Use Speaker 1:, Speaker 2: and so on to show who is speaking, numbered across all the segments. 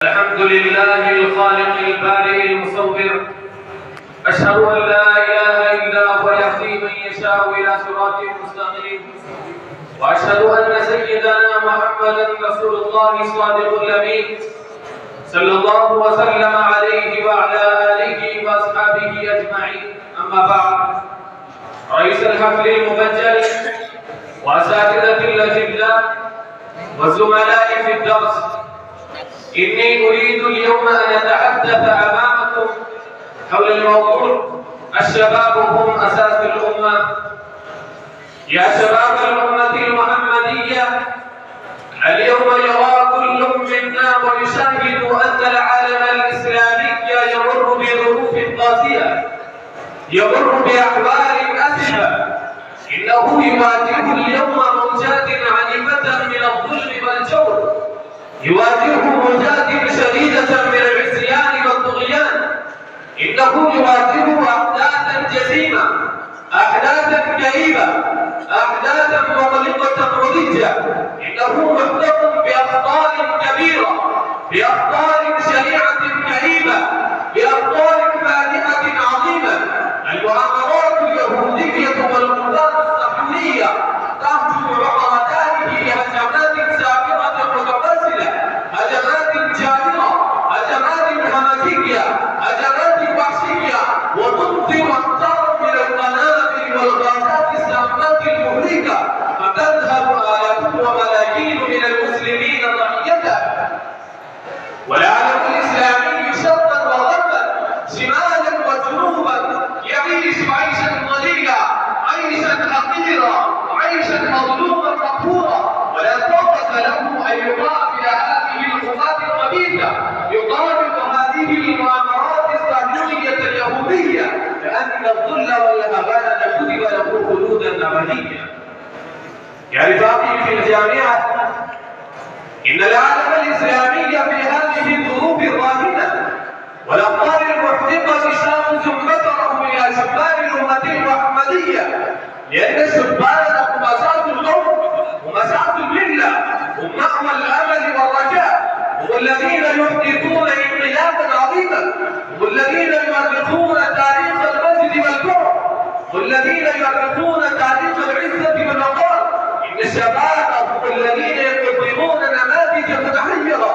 Speaker 1: الحمد لله الخالق البارئ المصور. أشهد أن لا إله إلا هو يهدي من يشاء إلى صراط مستقيم، وأشهد أن سيدنا محمدا رسول الله الصادق الأمين صلى الله وسلم عليه وعلى آله وأصحابه أجمعين. أما بعد، رئيس الحفل المبجل وأساتذة الأجلاء والزملاء في الدرس، إني أريد اليوم أن أتحدث أمامكم حول الموضوع الشباب هم أساس الأمة. يا شباب الأمة المحمدية، اليوم يرى كل منا ويشاهد أن العالم الإسلامي يمر بظروف قاسية، يمر بأحوال أسفة. إنه يواجه اليوم موجات عنيفة من الظلم والجور، يواجه موجات شديدة من العصيان والطغيان. إنه يواجه أحداثا جسيمة، أحداثا كئيبة، أحداثا مقلقة مضجة. إنه محتف بأخطار كبيرة، بأخطار شنيعة كئيبة، بأخطار فادحة عظيمة. المؤامرات اليهودية والقوات الصهيونية تهجم عبر ذلك بهجمات سافرة متواصلة، هجمات جارمة، هجمات همجية، هجمات وحشية، وتمطر أمطارا من القنابل والغازات السامة المهلكة، فتذهب آلاف وملايين من المسلمين ضحيتها. والعالم الإسلامي شرقا وغربا، شمالا وجنوبا، يعيش عيشا ضليلا، عيشا حقيرا، عيشا مظلوما مقهورا، ولا طاقة له أن يقابل هذه القوات الخبيثة، يقابل هذه المؤامرات الصهيونية اليهودية، لأن الذل والهوان كتب له خلودا أبديا. يا رفاقي في الجامعة، إن العالم الإسلامي في هذه الظروف الراهنة والأخبار المحدقة شمس بصره إلى شبان الأمة المحمدية، لأن الشبان هم أساس القوم، هم أساس الملة، هم مأوى الأمل والرجاء، هم الذين يحدثون انقلابا عظيما، هم الذين يؤرخون تاريخ المجد والكرم، هم الذين يؤرخون تاريخ العزة والوقار. إن الشباب هم الذين يقدمون نماذج متحيرة،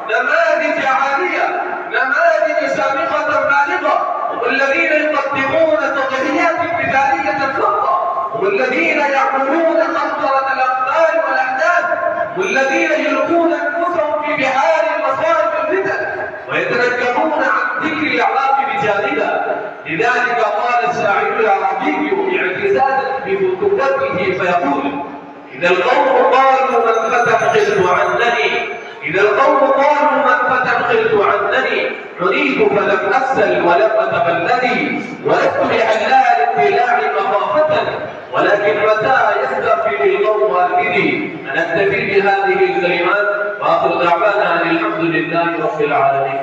Speaker 1: نماذج عالية، نماذج سابقة بالغة، هم الذين يقدمون تضحيات مثالية فقط، هم الذين يعملون خطرة الأقدار والأحداث، هم الذين يلقون أنفسهم في بحار المصائب والفتن ويتنكرون عن ذكر العواقب جانبا. لذلك قال الشاعر العربي اعتزازا بفتوته فيقول: إذا القوم قالوا من فتح خلت عنني، إذا القوم قالوا من فتح خلت عنني، عنيت فلم أفسل ولم أتبلدي، ولست بحلال الطلاع مخافة، ولكن متى يستغفر القوم والدي. أنا أكتفي بهذه الكلمات وآخر دعوانا أن الحمد لله رب العالمين.